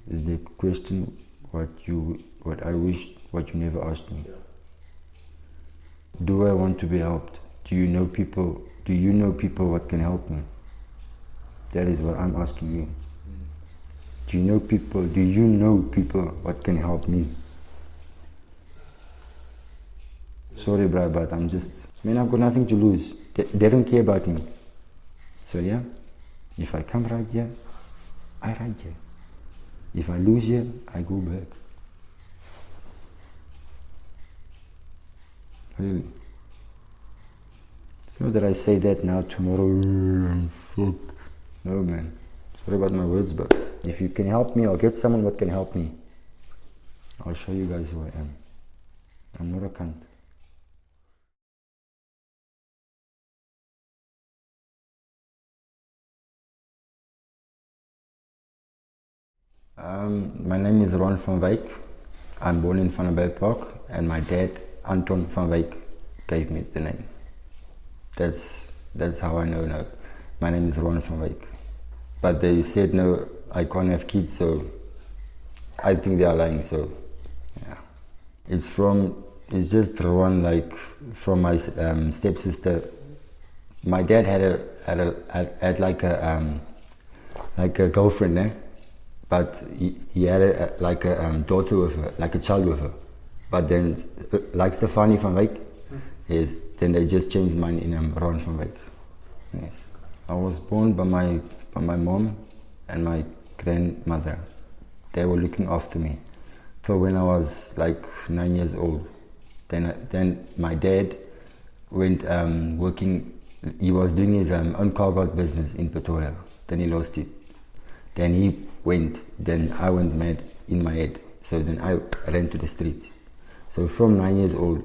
is the question what I wish, what you never asked me. Yeah. Do I want to be helped? Do you know people what can help me? That is what I'm asking you. Do you know people what can help me? Sorry, bro, but I've got nothing to lose. They don't care about me. So yeah, if I come right here, I right here. If I lose here, I go back. Really. It's not that I say that now, tomorrow, fuck. No, man. Sorry about my words, but if you can help me or get someone what can help me, I'll show you guys who I am. I'm not a cunt. My name is Ruan van Wyk. I'm born in Vandenberg Park, and my dad, Anton van Wyk, gave me the name. That's how I know now. My name is Ruan van Wyk. But they said no, I can't have kids, so I think they are lying. So yeah, it's just Ruan, like from my stepsister. My dad had like a girlfriend, eh? But he had a daughter with her, like a child with her. But then, like Stefanie van Wyk, yes, then they just changed mine in Ruan van Wyk. Yes, I was born by my mom and my grandmother. They were looking after me till when I was like 9 years old. Then my dad went working. He was doing his own cargo business in Pretoria. Then he lost it. Then he went. Then I went mad in my head. So then I ran to the streets. So from 9 years old,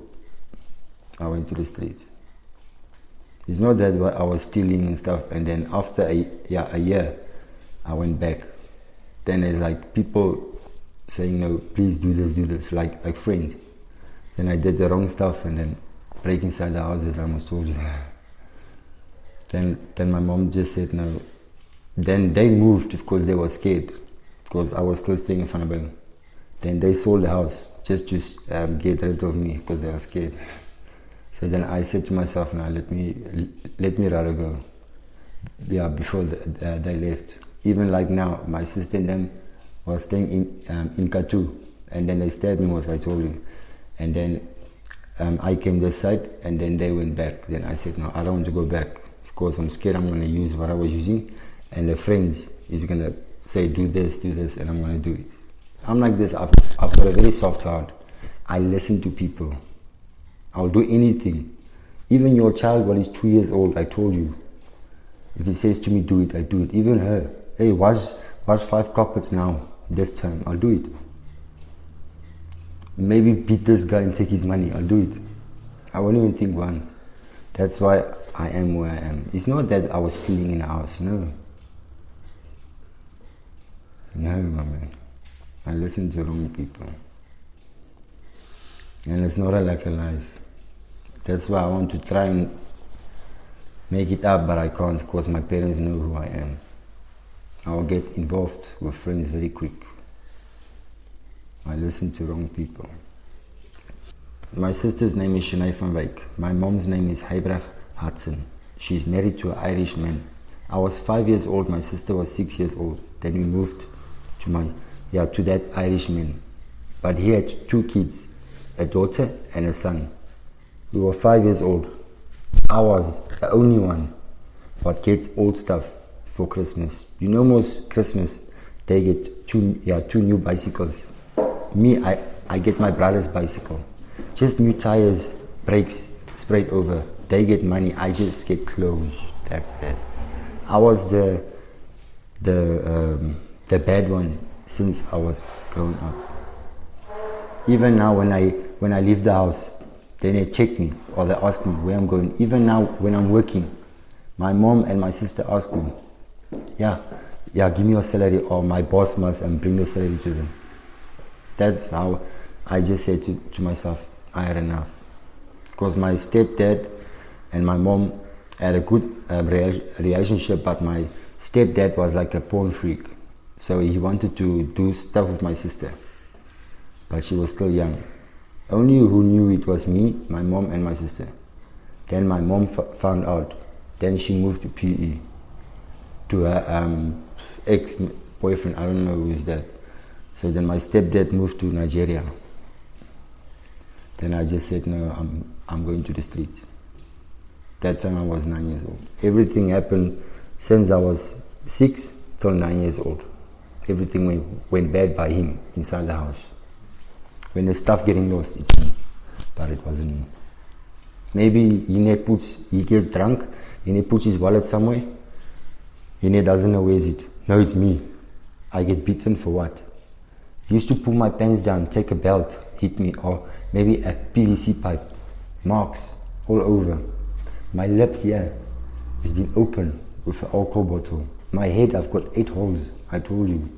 I went to the streets. It's not that I was stealing and stuff. And then after a year, I went back. Then there's like people saying, no, please do this, like friends. Then I did the wrong stuff and then break inside the houses, I almost told you. Then my mom just said no. Then they moved because they were scared, because I was still staying in Vandenberg. Then they sold the house just to get rid of me because they were scared. So then I said to myself, now let me rather go. Yeah, before they left. Even like now, my sister and them was staying in Katu, and then they stabbed me, as I told you. And then I came this side, and then they went back. Then I said, no, I don't want to go back because I'm scared I'm going to use what I was using, and the friends is going to say do this, and I'm going to do it. I'm like this. I've got a very soft heart. I listen to people. I'll do anything. Even your child when he's 2 years old, I told you, if he says to me do it, I do it. Even her, hey, wash 5 carpets now, this time, I'll do it. Maybe beat this guy and take his money, I'll do it. I won't even think once. That's why I am where I am. It's not that I was stealing in the house, no. No, my man. I listen to wrong people. And it's not like a life. That's why I want to try and make it up, but I can't because my parents know who I am. I will get involved with friends very quick. I listen to wrong people. My sister's name is Shanae van Wyk. My mom's name is Heybrecht Hudson. She's married to an Irish man. I was 5 years old, my sister was 6 years old. Then we moved to that Irish man. But he had 2 kids, a daughter and a son. We were 5 years old. I was the only one that gets old stuff for Christmas. You know, most Christmas they get two new bicycles. Me, I get my brother's bicycle. Just new tires, brakes sprayed over. They get money, I just get clothes. That's that. I was the bad one since I was growing up. Even now when I leave the house, then they check me or they ask me where I'm going. Even now when I'm working, my mom and my sister ask me, yeah, give me your salary, or my boss must bring the salary to them. That's how I just said to myself, I had enough. Because my stepdad and my mom had a good relationship, but my stepdad was like a porn freak. So he wanted to do stuff with my sister, but she was still young. Only who knew it was me, my mom, and my sister. Then my mom found out. Then she moved to PE, to her ex-boyfriend. I don't know who is that. So then my stepdad moved to Nigeria. Then I just said, no, I'm going to the streets. That time I was 9 years old. Everything happened since I was 6 till 9 years old. Everything went bad by him inside the house. When the stuff getting lost, it's me. But it wasn't me. Maybe he gets drunk, he puts his wallet somewhere, he doesn't know where is it. No, it's me. I get beaten for what? He used to pull my pants down, take a belt, hit me, or maybe a PVC pipe, marks all over. My lips here has been open with an alcohol bottle. My head, I've got 8 holes. I told you.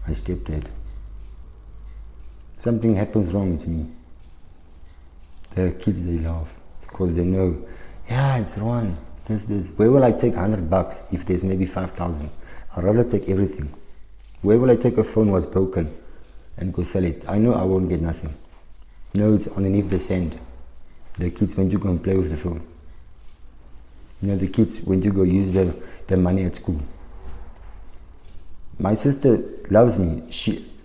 I stepped dead. Something happens wrong, it's me. The kids, they laugh because they know, yeah, it's Ruan. This. Where will I take $100 if there's maybe 5,000? I'd rather take everything. Where will I take a phone was broken and go sell it? I know I won't get nothing. No, it's underneath the sand. The kids, when you go and play with the phone. The kids, when you go use the money at school. My sister loves me.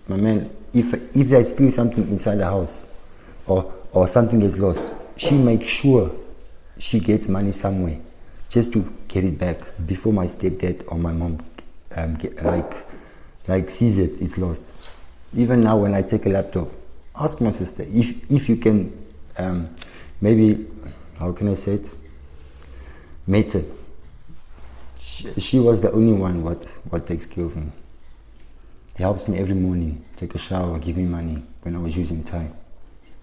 My man, if I steal something inside the house or something gets lost, she makes sure she gets money somewhere just to get it back before my stepdad or my mom sees it's lost. Even now when I take a laptop, ask my sister if you can maybe, how can I say it, mate it. She was the only one what takes care of me. He helps me every morning, take a shower, give me money when I was using time,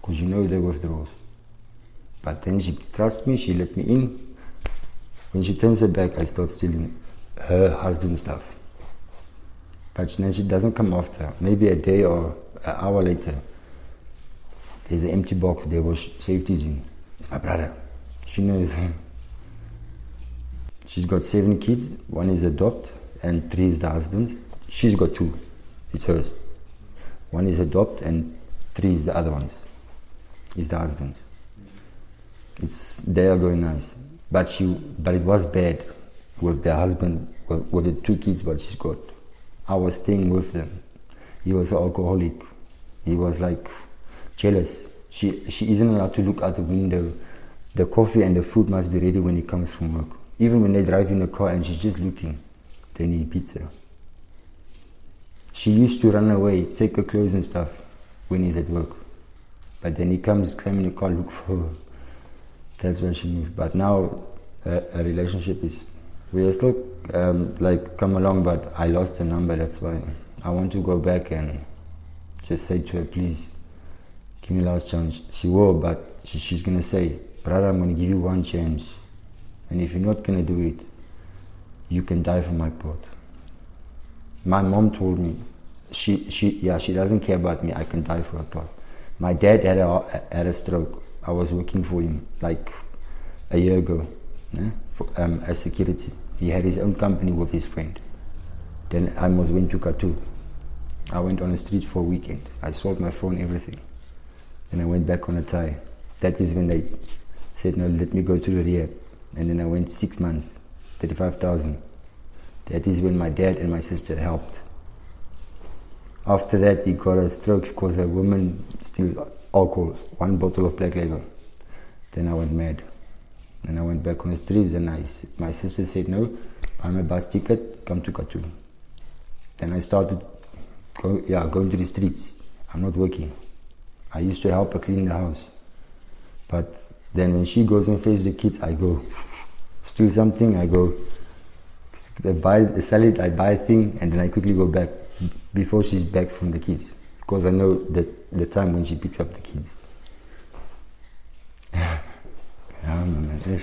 because the withdrawals. But then she trusts me, she let me in. When she turns her back, I start stealing her husband's stuff. But then she doesn't come after. Maybe a day or an hour later, there's an empty box there was safeties in. It's my brother. She knows. She's got 7 kids. 1 is adopt and 3 is the husband's. She's got 2. It's hers. 1 is adopt and 3 is the other ones. It's the husband's. They are going nice. But it was bad with the husband, with the 2 kids what she's got. I was staying with them. He was an alcoholic. He was jealous. She isn't allowed to look out the window. The coffee and the food must be ready when he comes from work. Even when they drive in the car and she's just looking, then he beats her. She used to run away, take her clothes and stuff when he's at work. But then he comes, climb in the car, look for her. That's where she moves. But now a relationship is, we are still come along, but I lost her number. That's why I want to go back and just say to her, please, give me last chance. She will, but she's going to say, brother, I'm going to give you 1 chance. And if you're not going to do it, you can die for my part. My mom told me, she doesn't care about me, I can die for her part. My dad had a stroke. I was working for him a year ago, as security. He had his own company with his friend. Then I went to Katu. I went on the street for a weekend. I sold my phone, everything. Then I went back on a tie. That is when they said, no, let me go to the rehab. And then I went 6 months, 35,000. That is when my dad and my sister helped. After that, he got a stroke because a woman steals alcohol, 1 bottle of Black Label. Then I went mad. And I went back on the streets and my sister said, no, buy my bus ticket, come to Katu. Then I started going to the streets. I'm not working. I used to help her clean the house. But then when she goes and faces the kids, I go. Steal something, I go. Sell it, I buy a thing, and then I quickly go back before she's back from the kids. Because I know the time when she picks up the kids. Yeah, man.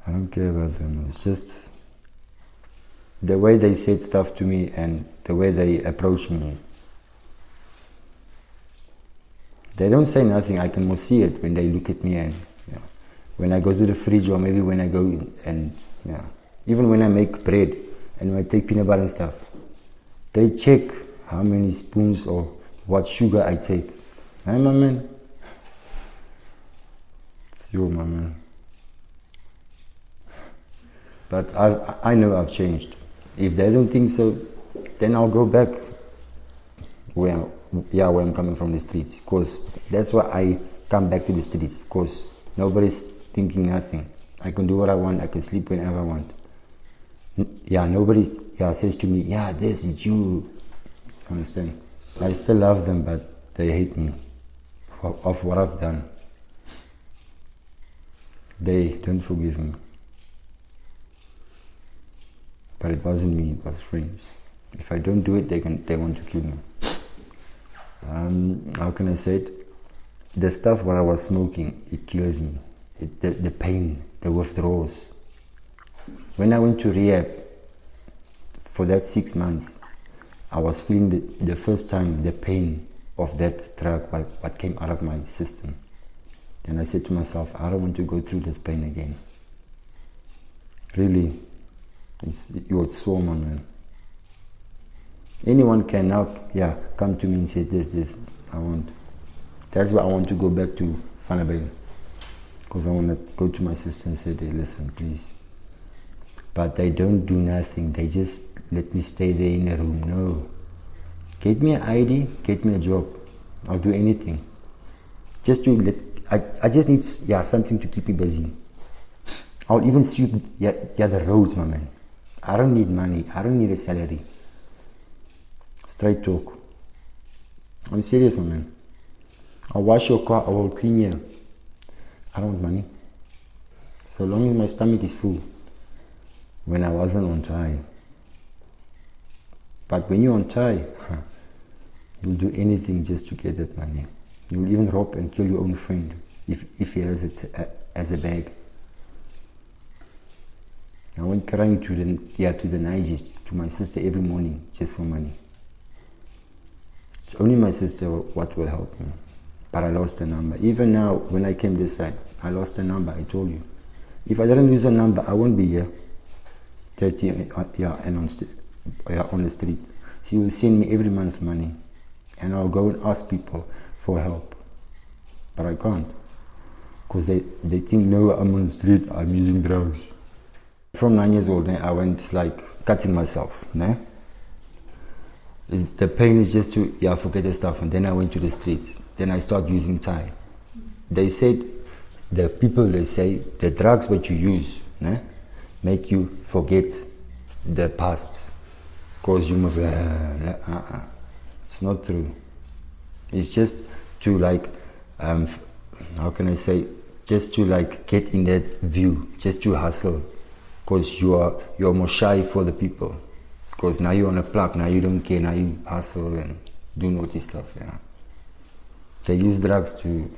I don't care about them. It's just the way they said stuff to me and the way they approach me. They don't say nothing. I can see it when they look at me, and when I go to the fridge or maybe when I go and Even when I make bread and when I take peanut butter and stuff, they check how many spoons or what sugar I take. Hey, my man. It's you, my man. But I know I've changed. If they don't think so, then I'll go back where I'm coming from, the streets. Because that's why I come back to the streets. Because nobody's thinking nothing. I can do what I want. I can sleep whenever I want. Nobody says to me, this is you. Understand? I still love them, but they hate me of what I've done. They don't forgive me. But it wasn't me, it was friends. If I don't do it, they want to kill me. How can I say it? The stuff what I was smoking, it kills me. The pain, the withdrawals. When I went to rehab for that 6 months, I was feeling the first time the pain of that drug, what came out of my system. And I said to myself, I don't want to go through this pain again. Really, you're so man. Anyone can now, come to me and say this. I want. That's why I want to go back to Vanabale. Because I want to go to my sister and say, hey, listen, please. But they don't do nothing. They just let me stay there in a room. No. Get me an ID, get me a job. I'll do anything. I just need something to keep me busy. I'll even sweep the roads, my man. I don't need money. I don't need a salary. Straight talk. I'm serious, my man. I'll wash your car, I will clean you. I don't want money. So long as my stomach is full. When I wasn't on trial. But when you're on trial, you'll do anything just to get that money. You'll even rob and kill your own friend if he has it as a bag. I went crying to the Niger, to my sister every morning just for money. It's only my sister what will help me. But I lost the number. Even now, when I came this side, I lost the number, I told you. If I didn't lose a number, I won't be here. 30 and on the street. She will send me every month money. And I'll go and ask people for help. But I can't. Because they think, no, I'm on the street, I'm using drugs. From 9 years old, I went like cutting myself. The pain is just to forget the stuff. And then I went to the streets. Then I started using Thai. They said, they say, the drugs that you use make you forget the past. Because you must, it's not true. It's just to how can I say, just to get in that view, just to hustle. Because you're more shy for the people. Because now you're on a plug, now you don't care, now you hustle and do naughty stuff. They use drugs to,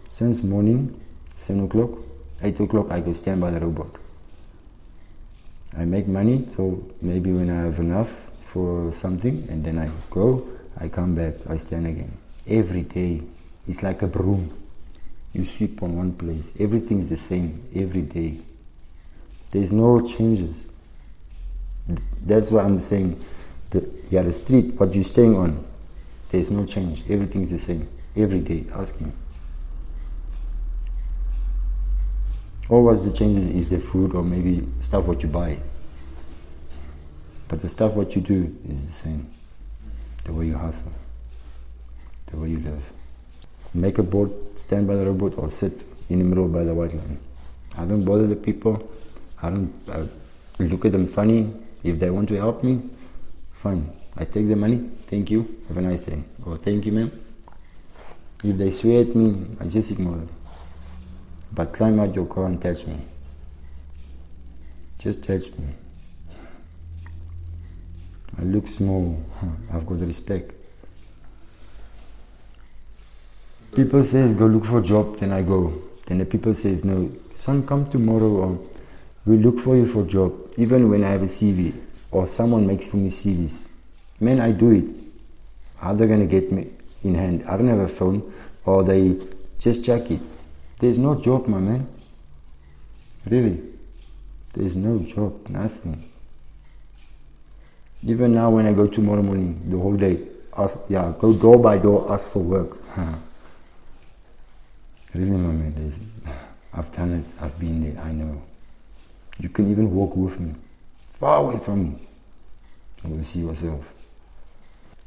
Since morning, 7 o'clock, 8 o'clock, I go stand by the robot. I make money, so maybe when I have enough for something, and then I go, I come back, I stand again. Every day, it's like a broom. You sweep on one place. Everything's the same, every day. There's no changes. That's why I'm saying, the street, what you're staying on, there's no change. Everything's the same. Every day, ask me. All what's the changes is the food or maybe stuff what you buy. But the stuff what you do is the same. The way you hustle. The way you live. Make a boat, stand by the robot or sit in the middle by the white line. I don't bother the people. I don't look at them funny. If they want to help me, fine. I take the money. Thank you. Have a nice day. Or thank you, ma'am. If they swear at me, I just ignore them. But climb out your car and touch me. Just touch me. I look small. I've got respect. People says go look for a job, then I go. Then the people says no, son, come tomorrow or we look for you for a job. Even when I have a CV or someone makes for me CVs. Man, I do it. How are they going to get me in hand? I don't have a phone or they just check it. There's no job, my man. Really. There's no job, nothing. Even now when I go tomorrow morning, the whole day, go door by door, ask for work. Really, my man, I've done it, I've been there, I know. You can even walk with me, far away from me. You will see yourself.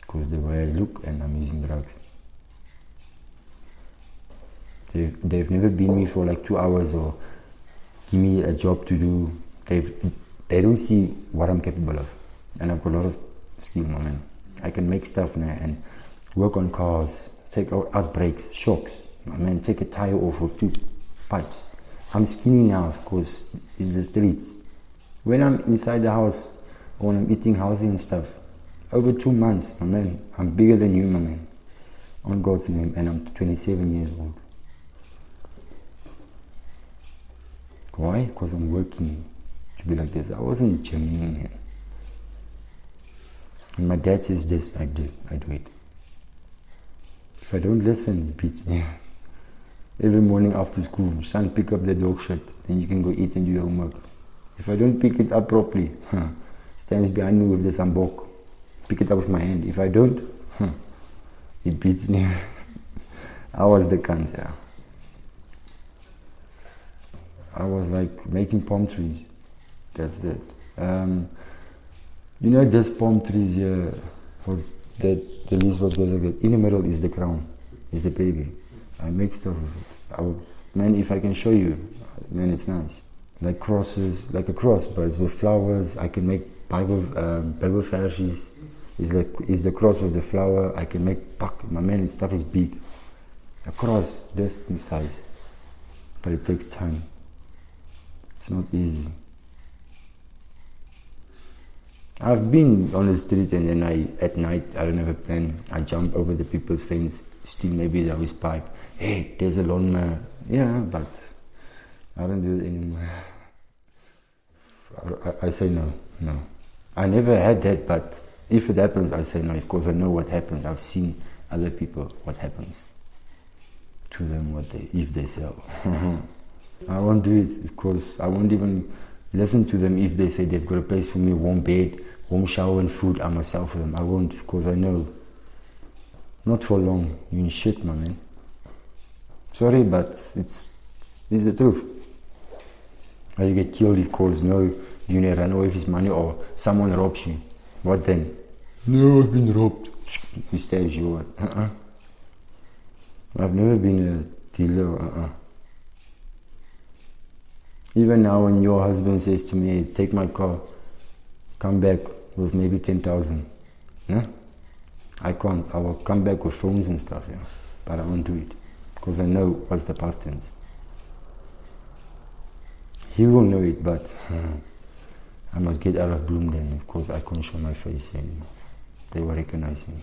Because the way I look and I'm using drugs. They've never been me for like 2 hours or give me a job to do. They don't see what I'm capable of. And I've got a lot of skill, my man. I can make stuff now and work on cars, take out brakes, shocks. My man, take a tire off with 2 pipes. I'm skinny now because it's the streets. When I'm inside the house, when I'm eating healthy and stuff, over 2 months, my man, I'm bigger than you, my man. On God's name, and I'm 27 years old. Why? Because I'm working to be like this. I wasn't gymming. And my dad says this, I do it. If I don't listen, he beats me. Every morning after school, son, pick up the dog shit, then you can go eat and do your homework. If I don't pick it up properly, stands behind me with the sambok. Pick it up with my hand. If I don't, he beats me. I was the cunt, yeah. I was like making palm trees. That's it. You know this palm trees here, the leaves what goes like that. In the middle is the crown, is the baby. I make stuff with it. Man, if I can show you, man, it's nice. Like crosses, like a cross, but it's with flowers. I can make Bible verses. Is the cross with the flower. I can make pack. My man, stuff is big. A cross, this in size, but it takes time. It's not easy. I've been on the street and then at night, I don't have a plan. I jump over the people's fence, steal maybe the hose pipe. Hey, there's a lawnmower. Yeah, but I don't do it anymore. I say no. I never had that, but if it happens, I say no, because I know what happens. I've seen other people, what happens to them, if they sell. I won't do it because I won't even listen to them if they say they've got a place for me, warm bed, warm shower and food. I must sell for them. I won't, because I know. Not for long. You in shit, my man. Sorry, but it's the truth. Or you get killed because you need to run away with his money or someone robs you. What then? No, I've been robbed. He stabs you, what? I've never been a dealer, Even now when your husband says to me, take my car, come back with maybe 10,000. Yeah? I can't. I will come back with phones and stuff, yeah. But I won't do it. Because I know what's the past tense. He will know it, but I must get out of Bloomden because I can't show my face anymore. They will recognize me.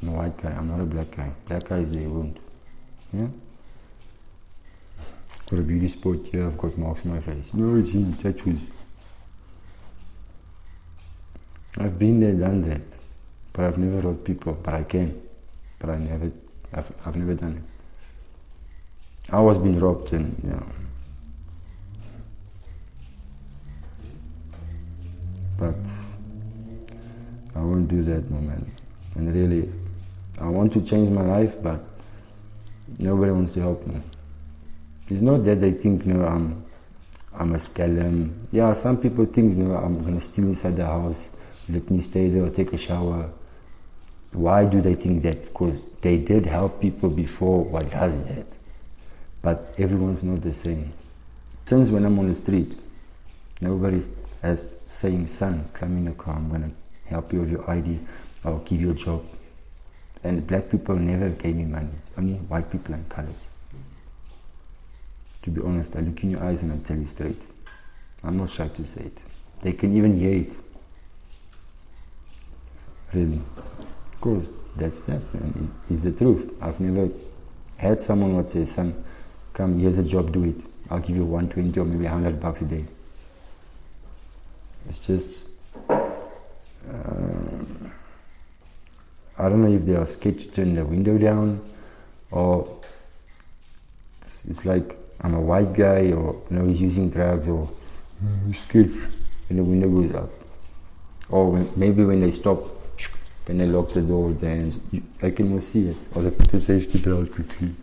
I'm a white guy, I'm not a black guy. Black guys, they won't. Yeah? Got a beauty spot here, I've got marks on my face. No, it's him, tattoos. I've been there, done that. But I've never robbed people, but I can. But I've never done it. I was being robbed and, But I won't do that, my man. And really, I want to change my life, but nobody wants to help me. It's not that they think, I'm a scallum. Yeah, some people think, I'm gonna steal inside the house, let me stay there or take a shower. Why do they think that? Because they did help people before. What does that? But everyone's not the same. Since when I'm on the street, nobody has saying, son, come in the car, I'm gonna help you with your ID, I'll give you a job. And black people never gave me money. It's only white people and colors. To be honest, I look in your eyes and I tell you straight. I'm not shy to say it. They can even hear it. Really. Of course, that's that, man. It's the truth. I've never had someone would say, son, come, here's a job, do it. I'll give you 120 or maybe $100 a day. It's just, I don't know if they are scared to turn the window down, or it's like I'm a white guy, or he's using drugs, or Scared. And the window goes up. Or maybe when they stop, then they lock the door with their hands. I can almost see it. Or they put the safety belt quickly.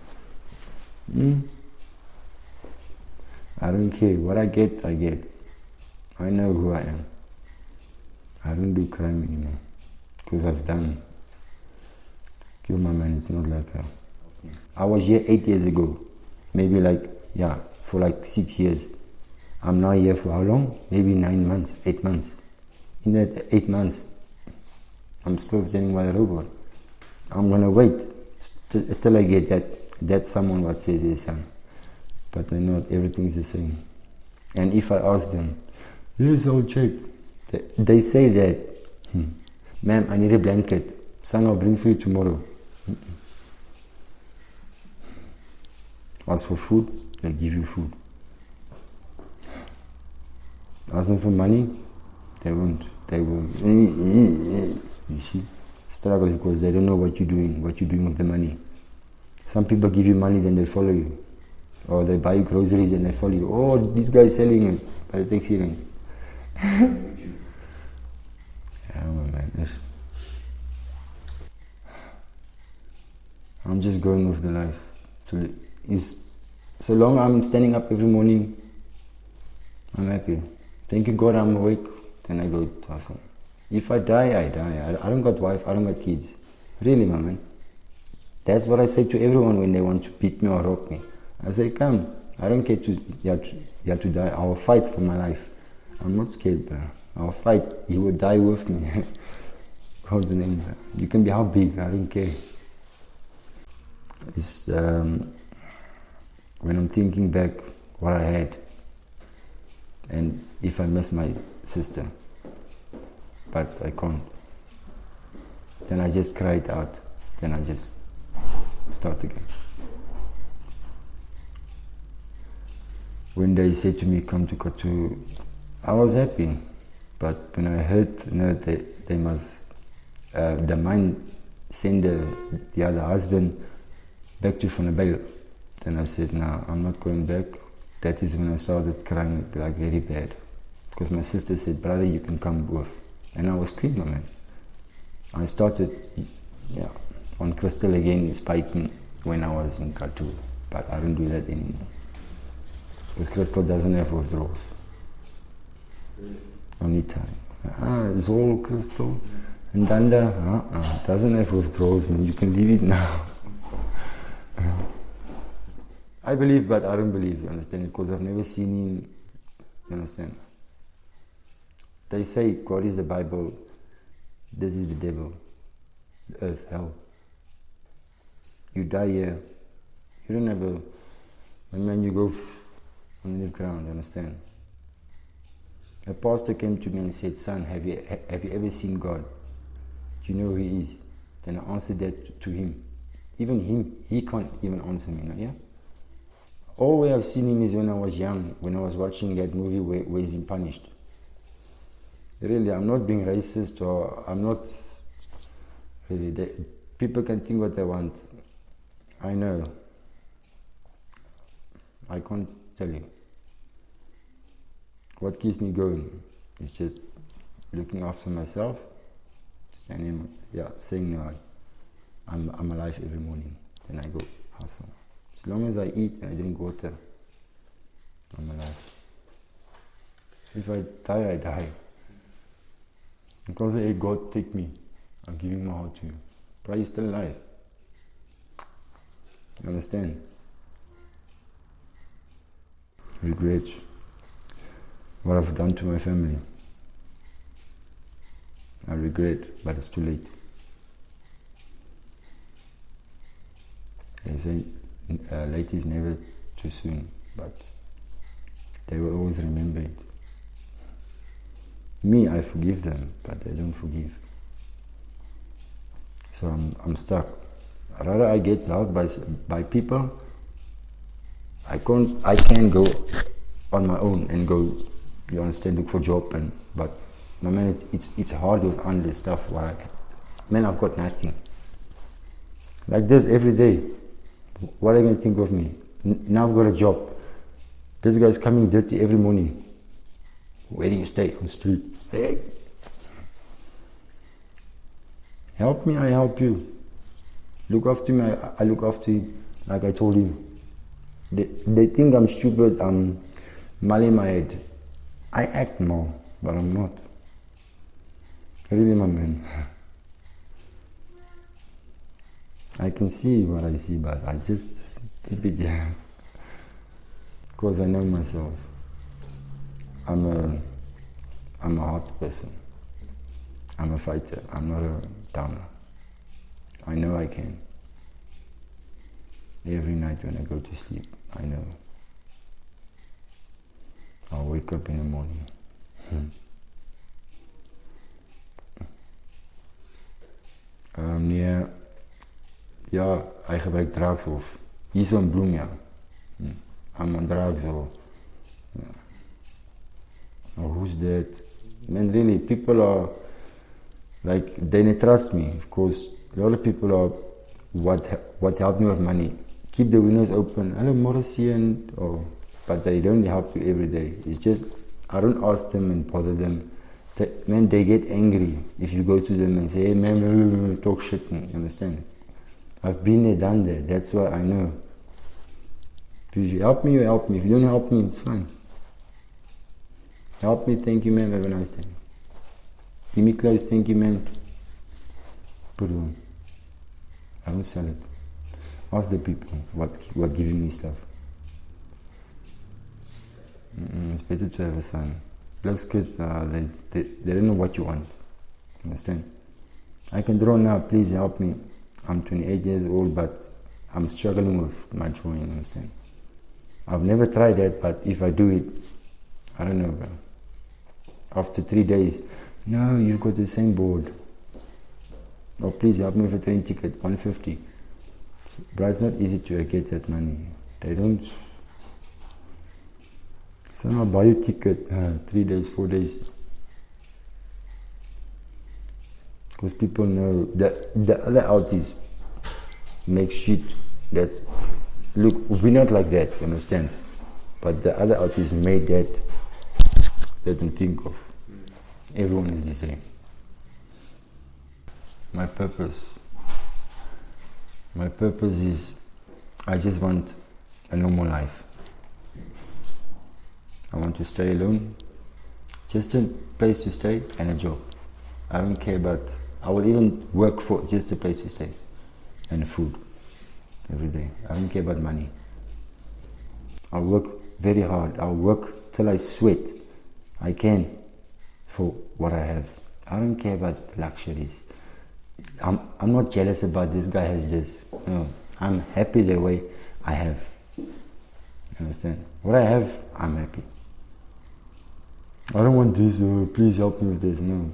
I don't care. What I get, I get. I know who I am. I don't do crime anymore. Because I've done. Kill my man, it's not like that. I was here 8 years ago. Maybe for like 6 years. I'm now here for how long? Maybe 9 months, 8 months. In that 8 months, I'm still standing by the robot. I'm gonna wait till I get that someone what says there's son. But they're not, everything's the same. And if I ask them, yes, I'll check. They say that, ma'am, I need a blanket. Son, I'll bring for you tomorrow. Ask for food, they give you food. Ask them for money, they won't. They will, you see, struggle because they don't know what you're doing with the money. Some people give you money, then they follow you. Or they buy groceries and they follow you. Oh, this guy is selling it by the taxi rank. Yeah, man. I'm just going with the life. So long I'm standing up every morning, I'm happy. Thank you God I'm awake, then I go to hustle. If I die, I die. I don't got wife, I don't got kids. Really, my man. That's what I say to everyone when they want to beat me or rob me. I say, come, I don't care you have to die. I will fight for my life. I'm not scared, bro. I will fight. You will die with me. God's name, bro. You can be how big, I don't care. It's when I'm thinking back what I had, and if I miss my sister, but I can't, then I just cry it out. Then I just start again. When they said to me, come to Katu, I was happy. But when I heard, they must, the mine send the other husband back to Vanabel. Then I said, no, I'm not going back. That is when I started crying like very bad. Because my sister said, brother, you can come with. And I was clean, man. I started, on crystal again, spiking when I was in Katu. But I don't do that anymore. Because crystal doesn't have withdrawals. Only time. It's all crystal. And Danda, doesn't have withdrawals, man. You can leave it now. I believe, but I don't believe, you understand? Because I've never seen him, you understand? They say God is the Bible, this is the devil, the earth, hell. You die here, you don't have and then you go on the ground, you understand? A pastor came to me and said, son, have you ever seen God? Do you know who he is? Then I answered that to him. Even him, he can't even answer me, yeah? All way I've seen him is when I was young, when I was watching that movie where he's been punished. Really, I'm not being racist or I'm not really, people can think what they want. I know. I can't tell you. What keeps me going is just looking after myself, standing, saying no, I'm alive every morning. Then I go hustle. As long as I eat and I drink water, I'm alive. If I die, I die. Because hey, God, take me. I'm giving my heart to you. But you're still alive. You understand? Regret what I've done to my family. I regret, but it's too late. They say late is never too soon, but they will always remember it. Me, I forgive them, but they don't forgive. So I'm stuck. Rather I get help by people. I can go on my own and go, you understand, look for job but my man, it's hard with endless stuff. I've got nothing. Like this every day. What are you going to think of me? Now I've got a job. This guy's coming dirty every morning. Where do you stay? On the street. Hey. Help me, I help you. Look after me, I look after you. Like I told you. They think I'm stupid, I'm mal in my head. I act more, but I'm not. Really, my man. I can see what I see, but I just keep it there. Because I know myself. I'm a hard person. I'm a fighter. I'm not a downer. I know I can. Every night when I go to sleep, I know. I'll wake up in the morning. Ja, hij gebruikt drugs of hier zo'n bloem, ja. I'm on drugs or who's that? Man, really, people are like, they don't trust me, of course. A lot of people are what helped me with money. Keep the windows open. Hello, Morrissey, but they don't help you every day. It's just, I don't ask them and bother them. They get angry if you go to them and say, hey man, talk shit, you understand? I've been there, done that. That's why I know. If you help me, you help me. If you don't help me, it's fine. Help me, thank you, man. Have a nice day. Give me clothes, thank you, man. Put it on. I don't sell it. Ask the people what giving me stuff. It's better to have a son. Looks good. They don't know what you want. Understand? I can draw now. Please help me. I'm 28 years old, but I'm struggling with my drawing. Understand? I've never tried that, but if I do it, I don't know, bro. After 3 days, no, you've got the same board. Oh, please help me with a train ticket, 150. But it's not easy to get that money. They don't. So I'll buy you a ticket, 3 days, 4 days. Because people know that the other artists make shit that's, look, we're not like that, you understand? But the other artists made that, they don't think of. Everyone is the same. My purpose is, I just want a normal life. I want to stay alone, just a place to stay and a job. I don't care about, I will even work for just a place to stay and food every day. I don't care about money. I'll work very hard. I'll work till I sweat. I can for what I have. I don't care about luxuries. I'm not jealous about this guy has this. No, I'm happy the way I have. You understand? What I have, I'm happy. I don't want this, please help me with this. No.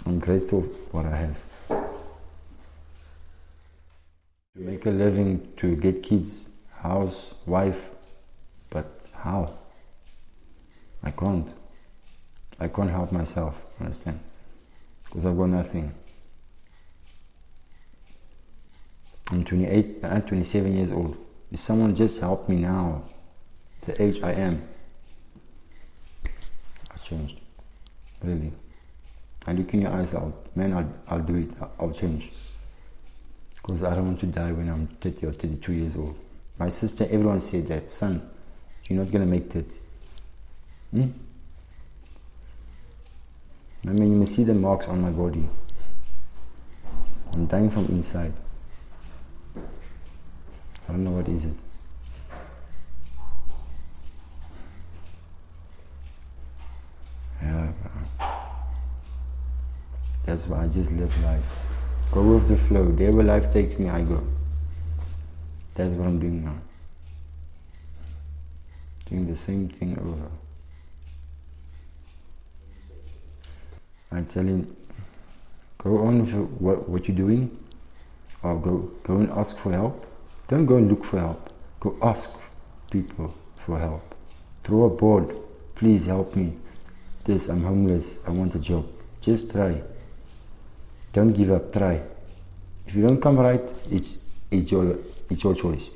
I'm grateful for what I have. To make a living, to get kids, house, wife, but how? I can't. I can't help myself, understand? Because I've got nothing. I'm 28, I'm 27 years old. If someone just help me now, the age I am, I changed. Really. I look in your eyes out, man, I'll do it, I'll change. Because I don't want to die when I'm 30 or 32 years old. My sister, everyone said that, son, you're not going to make it. I mean, you may see the marks on my body. I'm dying from inside. I don't know what is it. Yeah, that's why I just live life. Go with the flow. There where life takes me, I go. That's what I'm doing now. Doing the same thing over. I tell him, go on with what you're doing, or go and ask for help. Don't go and look for help. Go ask people for help. Throw a board. Please help me. This, I'm homeless. I want a job. Just try. Don't give up. Try. If you don't come right, it's your choice.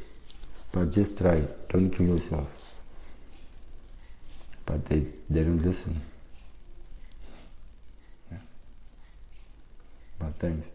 But just try. Don't kill yourself. but they don't listen. Yeah. But thanks.